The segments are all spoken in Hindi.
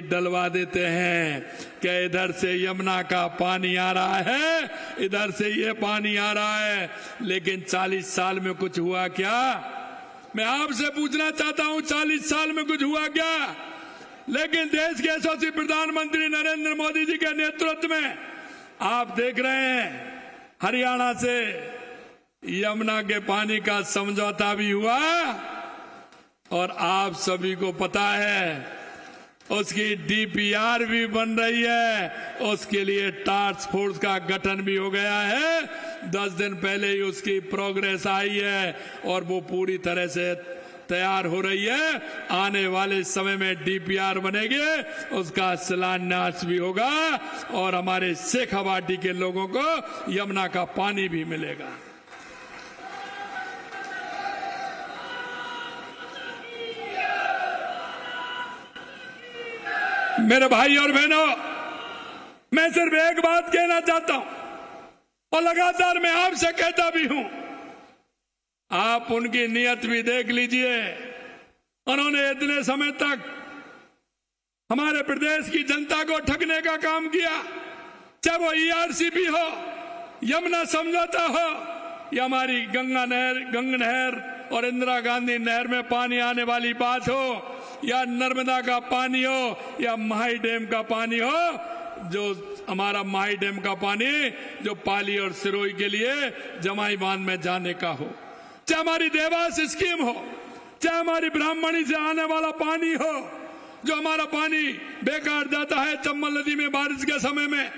डलवा देते हैं कि इधर से यमुना का पानी आ रहा है, इधर से ये पानी आ रहा है, लेकिन 40 साल में कुछ हुआ क्या? मैं आपसे पूछना चाहता हूं, 40 साल में कुछ हुआ क्या? लेकिन देश के यशस्वी प्रधानमंत्री नरेंद्र मोदी जी के नेतृत्व में आप देख रहे हैं, हरियाणा से यमुना के पानी का समझौता भी हुआ और आप सभी को पता है उसकी डीपीआर भी बन रही है, उसके लिए टास्क फोर्स का गठन भी हो गया है। 10 दिन पहले ही उसकी प्रोग्रेस आई है और वो पूरी तरह से तैयार हो रही है। आने वाले समय में डीपीआर बनेगी, उसका शिलान्यास भी होगा और हमारे शेखावाटी के लोगों को यमुना का पानी भी मिलेगा। मेरे भाई और बहनों, मैं सिर्फ एक बात कहना चाहता हूं और लगातार मैं आपसे कहता भी हूं, आप उनकी नीयत भी देख लीजिए। उन्होंने इतने समय तक हमारे प्रदेश की जनता को ठगने का काम किया, चाहे वो ईआरसीपी हो, यमुना समझौता हो या हमारी गंगा नहर और इंदिरा गांधी नहर में पानी आने वाली बात हो, या नर्मदा का पानी हो या माही डैम का पानी हो, जो हमारा माही डैम का पानी जो पाली और सिरोही के लिए जमाई बांध में जाने का हो, चाहे हमारी देवास स्कीम हो, चाहे हमारी ब्राह्मणी से आने वाला पानी हो, जो हमारा पानी बेकार जाता है चंबल नदी में बारिश के समय में।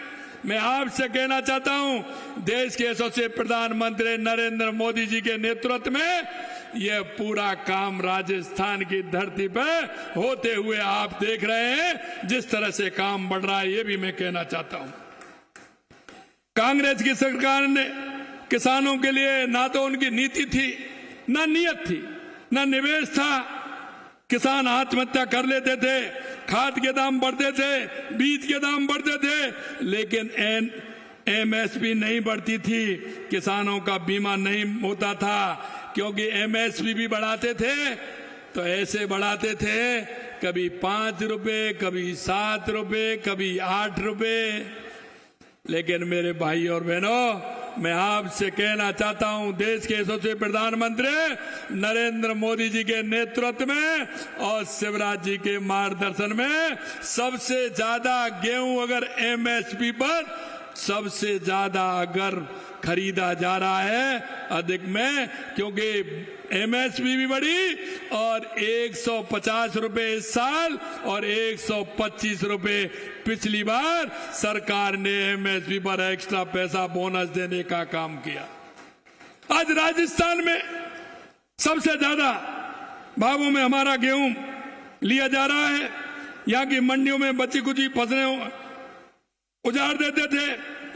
मैं आपसे कहना चाहता हूं, देश के यशस्वी प्रधानमंत्री नरेंद्र मोदी जी के नेतृत्व में यह पूरा काम राजस्थान की धरती पर होते हुए आप देख रहे हैं। जिस तरह से काम बढ़ रहा है, ये भी मैं कहना चाहता हूं। कांग्रेस की सरकार ने किसानों के लिए ना तो उनकी नीति थी, ना नियत थी, ना निवेश था। किसान आत्महत्या कर लेते थे, खाद के दाम बढ़ते थे, बीज के दाम बढ़ते थे, लेकिन एमएसपी नहीं बढ़ती थी, किसानों का बीमा नहीं होता था। क्योंकि एमएसपी भी बढ़ाते थे तो ऐसे बढ़ाते थे, कभी 5 रुपए, कभी 7 रुपए, कभी 8 रुपए। लेकिन मेरे भाई और बहनों, मैं आपसे कहना चाहता हूं, देश के यशस्वी प्रधानमंत्री नरेंद्र मोदी जी के नेतृत्व में और शिवराज जी के मार्गदर्शन में सबसे ज्यादा गेहूं अगर एमएसपी पर सबसे ज्यादा अगर खरीदा जा रहा है अधिक में, क्योंकि एमएसपी भी बढ़ी और 150 रुपए इस साल और 125 रुपए पिछली बार सरकार ने एमएसपी पर एक्स्ट्रा पैसा बोनस देने का काम किया। आज राजस्थान में सबसे ज्यादा भावों में हमारा गेहूं लिया जा रहा है। यहाँ की मंडियों में बची कुची फसलें उजाड़ देते थे।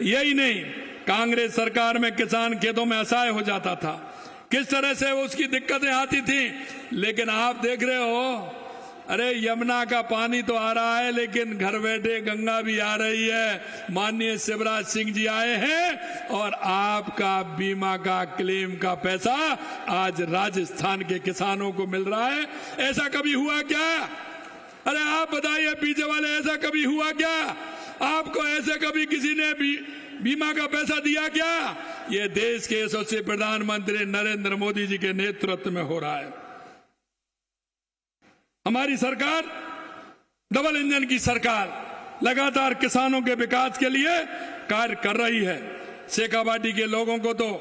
यही नहीं, कांग्रेस सरकार में किसान खेतों में असहाय हो जाता था, किस तरह से उसकी दिक्कतें आती थी। लेकिन आप देख रहे हो, अरे यमुना का पानी तो आ रहा है, लेकिन घर बैठे गंगा भी आ रही है। माननीय शिवराज सिंह जी आए हैं और आपका बीमा का क्लेम का पैसा आज राजस्थान के किसानों को मिल रहा है। ऐसा कभी हुआ क्या? अरे आप बताइए पीछे वाले, ऐसा कभी हुआ क्या? आपको ऐसे कभी किसी ने बीमा का पैसा दिया क्या? ये देश के यशस्वी प्रधानमंत्री नरेंद्र मोदी जी के नेतृत्व में हो रहा है। हमारी सरकार डबल इंजन की सरकार लगातार किसानों के विकास के लिए कार्य कर रही है। शेखावाटी के लोगों को तो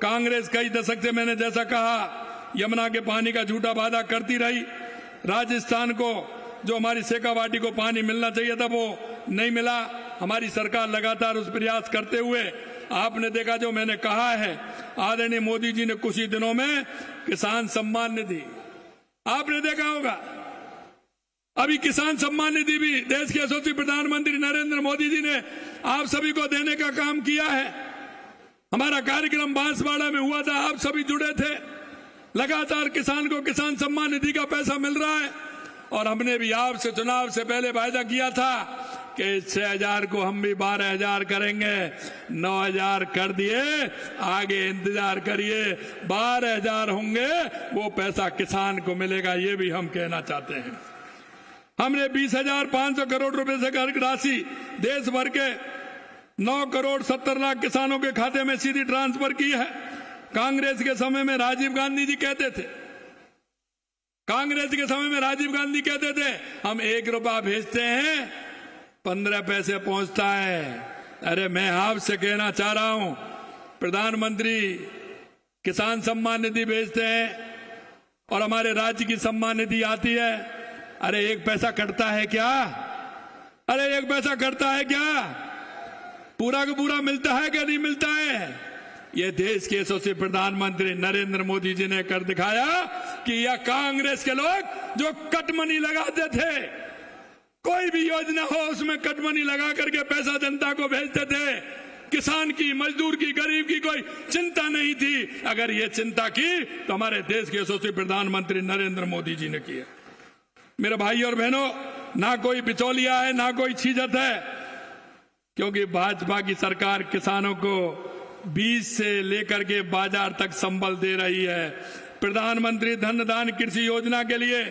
कांग्रेस कई दशक से, मैंने जैसा कहा, यमुना के पानी का झूठा वादा करती रही। राजस्थान को जो हमारी शेखावाटी को पानी मिलना चाहिए था वो नहीं मिला। हमारी सरकार लगातार उस प्रयास करते हुए, आपने देखा जो मैंने कहा है, आदरणीय मोदी जी ने कुछ ही दिनों में किसान सम्मान निधि, आपने देखा होगा, अभी किसान सम्मान निधि भी देश के यशस्वी प्रधानमंत्री नरेंद्र मोदी जी ने आप सभी को देने का काम किया है। हमारा कार्यक्रम बांसवाड़ा में हुआ था, आप सभी जुड़े थे। लगातार किसान को किसान सम्मान निधि का पैसा मिल रहा है और हमने भी आपसे चुनाव से पहले वायदा किया था कि 6,000 को हम भी 12,000 करेंगे। 9,000 कर दिए, आगे इंतजार करिए, 12,000 होंगे, वो पैसा किसान को मिलेगा, ये भी हम कहना चाहते हैं। हमने 20,500 करोड़ रुपए से राशि देश भर के 9 करोड़ 70 लाख किसानों के खाते में सीधी ट्रांसफर की है। कांग्रेस के समय में राजीव गांधी जी कहते थे, हम 1 रुपया भेजते हैं 15 पैसे पहुंचता है। अरे मैं आपसे कहना चाह रहा हूं, प्रधानमंत्री किसान सम्मान निधि भेजते हैं और हमारे राज्य की सम्मान निधि आती है। अरे 1 पैसा कटता है क्या? अरे 1 पैसा कटता है क्या? पूरा का पूरा मिलता है क्या? नहीं मिलता है। ये देश के यशस्वी प्रधानमंत्री नरेंद्र मोदी जी ने कर दिखाया कि यह कांग्रेस के लोग जो कटमनी लगाते थे, कोई भी योजना हो उसमें कटमनी लगा करके पैसा जनता को भेजते थे। किसान की, मजदूर की, गरीब की कोई चिंता नहीं थी। अगर ये चिंता की तो हमारे देश के यशस्वी प्रधानमंत्री नरेंद्र मोदी जी ने की है। मेरे भाई और बहनों, ना कोई बिचौलिया है, ना कोई छीजत है, क्योंकि भाजपा की सरकार किसानों को बीज से लेकर के बाजार तक संबल दे रही है। प्रधानमंत्री धन दान कृषि योजना के लिए